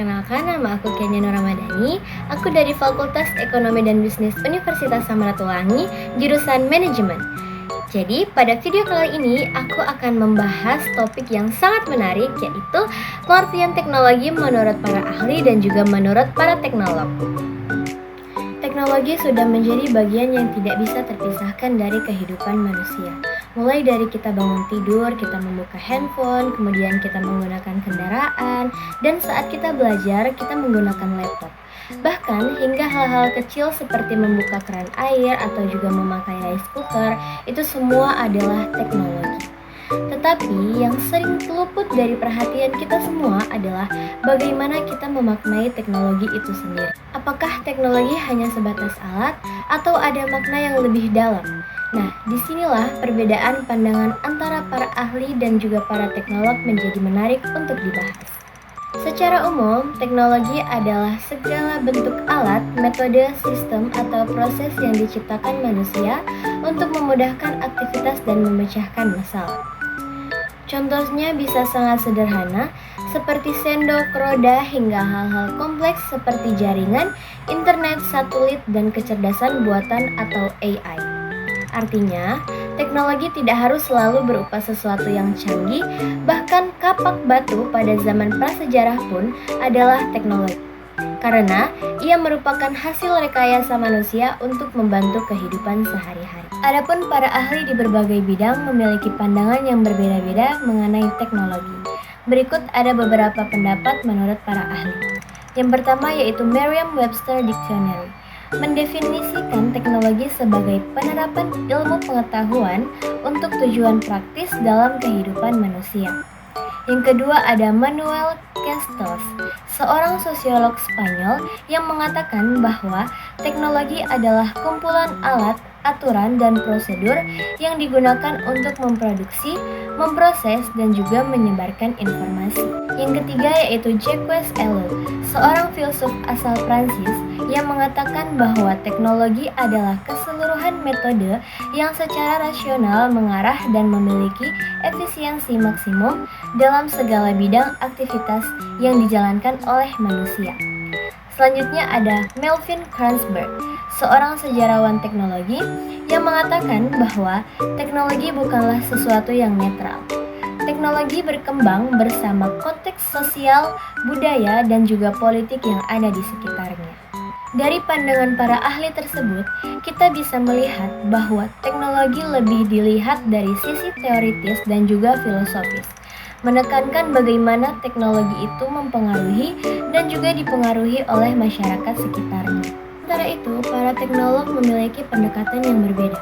Perkenalkan, nama aku Kenya Nur Ramadhani. Aku dari Fakultas Ekonomi dan Bisnis Universitas Samratulangi, jurusan Manajemen. Jadi, pada video kali ini aku akan membahas topik yang sangat menarik, yaitu pengertian teknologi menurut para ahli dan juga menurut para teknolog. Teknologi sudah menjadi bagian yang tidak bisa terpisahkan dari kehidupan manusia. Mulai dari kita bangun tidur, kita membuka handphone, kemudian kita menggunakan kendaraan, dan saat kita belajar, kita menggunakan laptop. Bahkan hingga hal-hal kecil seperti membuka keran air atau juga memakai rice cooker, itu semua adalah teknologi. Tetapi yang sering terluput dari perhatian kita semua adalah bagaimana kita memaknai teknologi itu sendiri. Apakah teknologi hanya sebatas alat atau ada makna yang lebih dalam? Nah, disinilah perbedaan pandangan antara para ahli dan juga para teknolog menjadi menarik untuk dibahas. Secara umum, teknologi adalah segala bentuk alat, metode, sistem, atau proses yang diciptakan manusia untuk memudahkan aktivitas dan memecahkan masalah. Contohnya bisa sangat sederhana, seperti sendok, roda, hingga hal-hal kompleks seperti jaringan, internet, satelit, dan kecerdasan buatan atau AI. Artinya, teknologi tidak harus selalu berupa sesuatu yang canggih, bahkan kapak batu pada zaman prasejarah pun adalah teknologi. Karena ia merupakan hasil rekayasa manusia untuk membantu kehidupan sehari-hari. Adapun para ahli di berbagai bidang memiliki pandangan yang berbeda-beda mengenai teknologi. Berikut ada beberapa pendapat menurut para ahli. Yang pertama yaitu Merriam-Webster Dictionary, mendefinisikan teknologi sebagai penerapan ilmu pengetahuan untuk tujuan praktis dalam kehidupan manusia. Yang kedua ada Manuel Castells, seorang sosiolog Spanyol yang mengatakan bahwa teknologi adalah kumpulan alat, aturan, dan prosedur yang digunakan untuk memproduksi, memproses, dan juga menyebarkan informasi. Yang ketiga yaitu Jacques Ellul, seorang filsuf asal Prancis yang mengatakan bahwa teknologi adalah keseluruhan metode yang secara rasional mengarah dan memiliki efisiensi maksimum dalam segala bidang aktivitas yang dijalankan oleh manusia. Selanjutnya ada Melvin Kranzberg, seorang sejarawan teknologi yang mengatakan bahwa teknologi bukanlah sesuatu yang netral. Teknologi berkembang bersama konteks sosial, budaya, dan juga politik yang ada di sekitarnya. Dari pandangan para ahli tersebut, kita bisa melihat bahwa teknologi lebih dilihat dari sisi teoritis dan juga filosofis, menekankan bagaimana teknologi itu mempengaruhi dan juga dipengaruhi oleh masyarakat sekitarnya. Sementara itu, para teknolog memiliki pendekatan yang berbeda.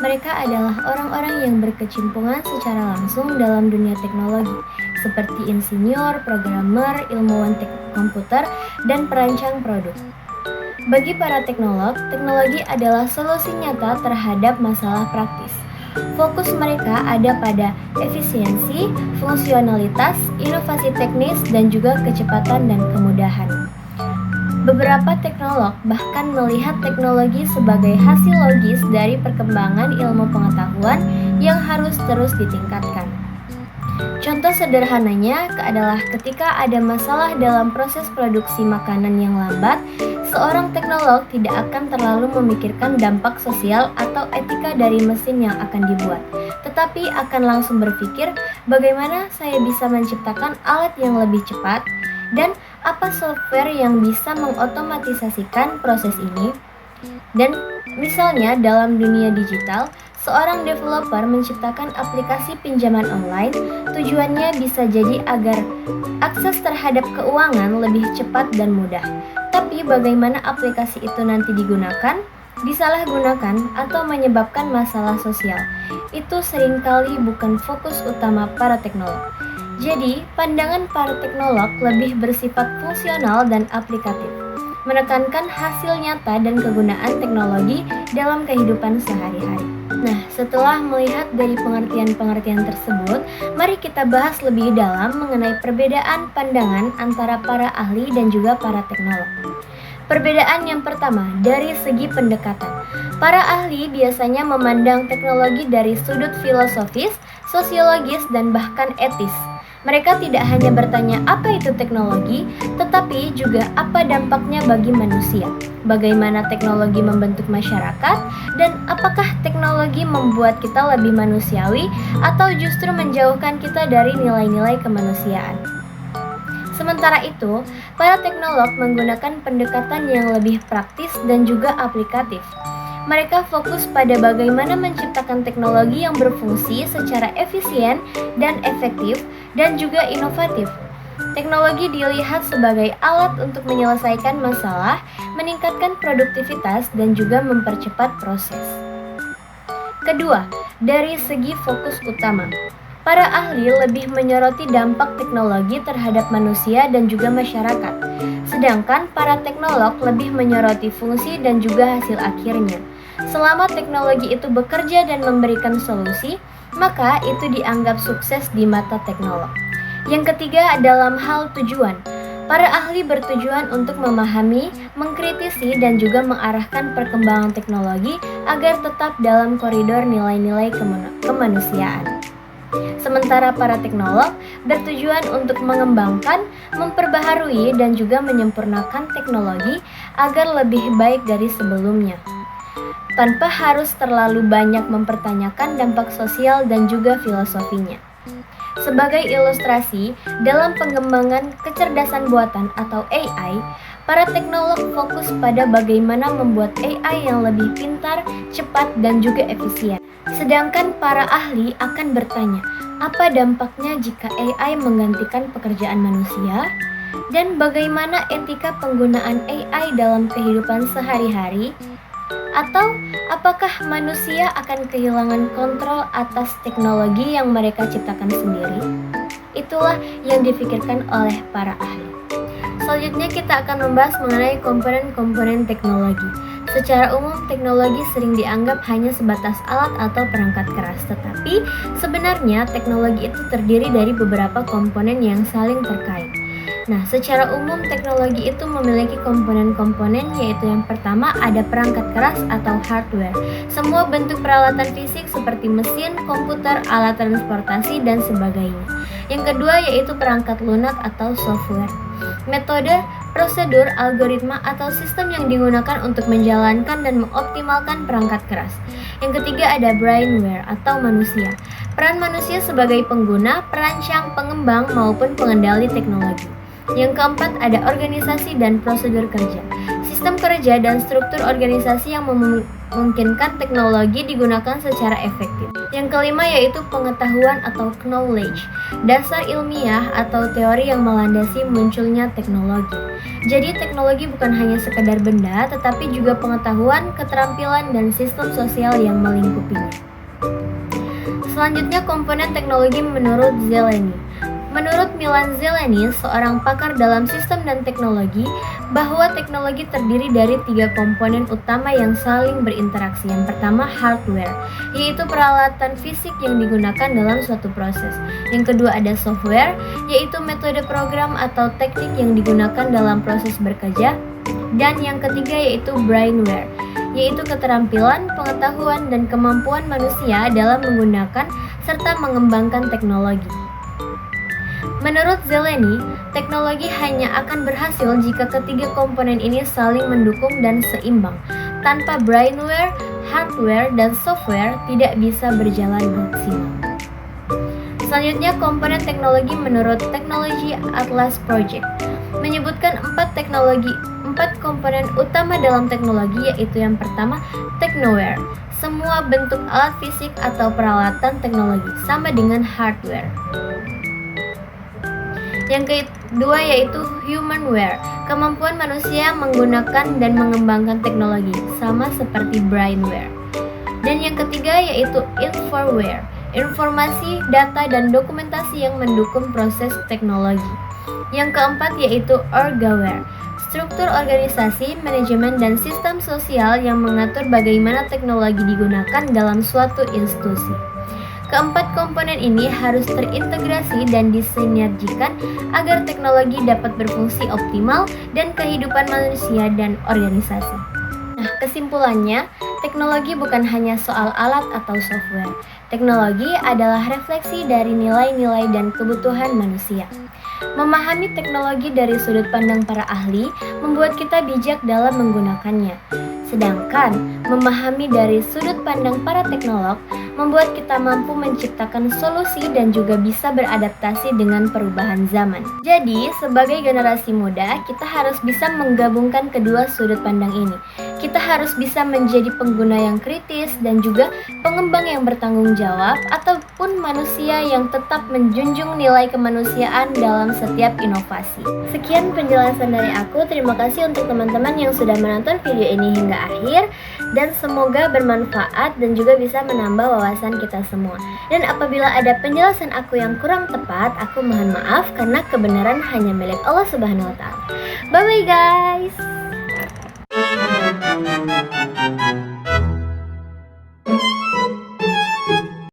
Mereka adalah orang-orang yang berkecimpungan secara langsung dalam dunia teknologi, seperti insinyur, programmer, ilmuwan komputer, dan perancang produk. Bagi para teknolog, teknologi adalah solusi nyata terhadap masalah praktis. Fokus mereka ada pada efisiensi, fungsionalitas, inovasi teknis, dan juga kecepatan dan kemudahan. Beberapa teknolog bahkan melihat teknologi sebagai hasil logis dari perkembangan ilmu pengetahuan yang harus terus ditingkatkan. Contoh sederhananya adalah ketika ada masalah dalam proses produksi makanan yang lambat, seorang teknolog tidak akan terlalu memikirkan dampak sosial atau etika dari mesin yang akan dibuat, tetapi akan langsung berpikir bagaimana saya bisa menciptakan alat yang lebih cepat dan apa software yang bisa mengotomatisasikan proses ini. Dan misalnya dalam dunia digital, seorang developer menciptakan aplikasi pinjaman online, tujuannya bisa jadi agar akses terhadap keuangan lebih cepat dan mudah. Tapi bagaimana aplikasi itu nanti digunakan, disalahgunakan, atau menyebabkan masalah sosial, itu seringkali bukan fokus utama para teknolog. Jadi, pandangan para teknolog lebih bersifat fungsional dan aplikatif, menekankan hasil nyata dan kegunaan teknologi dalam kehidupan sehari-hari. Nah, setelah melihat dari pengertian-pengertian tersebut, mari kita bahas lebih dalam mengenai perbedaan pandangan antara para ahli dan juga para teknolog. Perbedaan yang pertama, dari segi pendekatan. Para ahli biasanya memandang teknologi dari sudut filosofis, sosiologis, dan bahkan etis. Mereka tidak hanya bertanya apa itu teknologi, tetapi juga apa dampaknya bagi manusia, bagaimana teknologi membentuk masyarakat, dan apakah teknologi membuat kita lebih manusiawi atau justru menjauhkan kita dari nilai-nilai kemanusiaan. Sementara itu, para teknolog menggunakan pendekatan yang lebih praktis dan juga aplikatif. Mereka fokus pada bagaimana menciptakan teknologi yang berfungsi secara efisien dan efektif dan juga inovatif. Teknologi dilihat sebagai alat untuk menyelesaikan masalah, meningkatkan produktivitas, dan juga mempercepat proses. Kedua, dari segi fokus utama, para ahli lebih menyoroti dampak teknologi terhadap manusia dan juga masyarakat, sedangkan para teknolog lebih menyoroti fungsi dan juga hasil akhirnya. Selama teknologi itu bekerja dan memberikan solusi, maka itu dianggap sukses di mata teknolog. Yang ketiga, dalam hal tujuan. Para ahli bertujuan untuk memahami, mengkritisi, dan juga mengarahkan perkembangan teknologi agar tetap dalam koridor nilai-nilai kemanusiaan. Sementara para teknolog bertujuan untuk mengembangkan, memperbaharui, dan juga menyempurnakan teknologi agar lebih baik dari sebelumnya, tanpa harus terlalu banyak mempertanyakan dampak sosial dan juga filosofinya. Sebagai ilustrasi, dalam pengembangan kecerdasan buatan atau AI, para teknolog fokus pada bagaimana membuat AI yang lebih pintar, cepat, dan juga efisien. Sedangkan para ahli akan bertanya, apa dampaknya jika AI menggantikan pekerjaan manusia? Dan bagaimana etika penggunaan AI dalam kehidupan sehari-hari? Atau apakah manusia akan kehilangan kontrol atas teknologi yang mereka ciptakan sendiri? Itulah yang dipikirkan oleh para ahli. Selanjutnya kita akan membahas mengenai komponen-komponen teknologi. Secara umum, teknologi sering dianggap hanya sebatas alat atau perangkat keras, tetapi sebenarnya teknologi itu terdiri dari beberapa komponen yang saling terkait. Nah, secara umum teknologi itu memiliki komponen-komponen, yaitu yang pertama ada perangkat keras atau hardware. Semua bentuk peralatan fisik seperti mesin, komputer, alat transportasi, dan sebagainya. Yang kedua yaitu perangkat lunak atau software. Metode, prosedur, algoritma, atau sistem yang digunakan untuk menjalankan dan mengoptimalkan perangkat keras. Yang ketiga ada brainware atau manusia. Peran manusia sebagai pengguna, perancang, pengembang, maupun pengendali teknologi. Yang keempat ada organisasi dan prosedur kerja. Sistem kerja dan struktur organisasi yang memungkinkan teknologi digunakan secara efektif. Yang kelima yaitu pengetahuan atau knowledge, dasar ilmiah atau teori yang melandasi munculnya teknologi. Jadi teknologi bukan hanya sekedar benda, tetapi juga pengetahuan, keterampilan, dan sistem sosial yang melingkupinya. Selanjutnya komponen teknologi menurut Zeleny. Menurut Milan Zeleny, seorang pakar dalam sistem dan teknologi, bahwa teknologi terdiri dari 3 komponen utama yang saling berinteraksi. Yang pertama, hardware, yaitu peralatan fisik yang digunakan dalam suatu proses. Yang kedua ada software, yaitu metode program atau teknik yang digunakan dalam proses bekerja. Dan yang ketiga yaitu brainware, yaitu keterampilan, pengetahuan, dan kemampuan manusia dalam menggunakan serta mengembangkan teknologi. Menurut Zeleny, teknologi hanya akan berhasil jika ketiga komponen ini saling mendukung dan seimbang. Tanpa brainware, hardware, dan software tidak bisa berjalan maksimal. Selanjutnya, komponen teknologi menurut Technology Atlas Project menyebutkan 4 komponen utama dalam teknologi, yaitu yang pertama, technoware, semua bentuk alat fisik atau peralatan teknologi, sama dengan hardware. Yang kedua yaitu humanware, kemampuan manusia menggunakan dan mengembangkan teknologi, sama seperti brainware. Dan yang ketiga yaitu inforware, informasi, data, dan dokumentasi yang mendukung proses teknologi. Yang keempat yaitu orgaware, struktur organisasi, manajemen, dan sistem sosial yang mengatur bagaimana teknologi digunakan dalam suatu institusi. Keempat komponen ini harus terintegrasi dan disinergikan agar teknologi dapat berfungsi optimal dan kehidupan manusia dan organisasi. Nah, kesimpulannya, teknologi bukan hanya soal alat atau software. Teknologi adalah refleksi dari nilai-nilai dan kebutuhan manusia. Memahami teknologi dari sudut pandang para ahli membuat kita bijak dalam menggunakannya. Sedangkan memahami dari sudut pandang para teknolog membuat kita mampu menciptakan solusi dan juga bisa beradaptasi dengan perubahan zaman. Jadi, sebagai generasi muda, kita harus bisa menggabungkan kedua sudut pandang ini. Kita harus bisa menjadi pengguna yang kritis dan juga pengembang yang bertanggung jawab ataupun manusia yang tetap menjunjung nilai kemanusiaan dalam setiap inovasi. Sekian penjelasan dari aku. Terima kasih untuk teman-teman yang sudah menonton video ini hingga akhir dan semoga bermanfaat dan juga bisa menambah wawasan kita semua. Dan apabila ada penjelasan aku yang kurang tepat, aku mohon maaf karena kebenaran hanya milik Allah Subhanahu wa taala. Bye bye guys.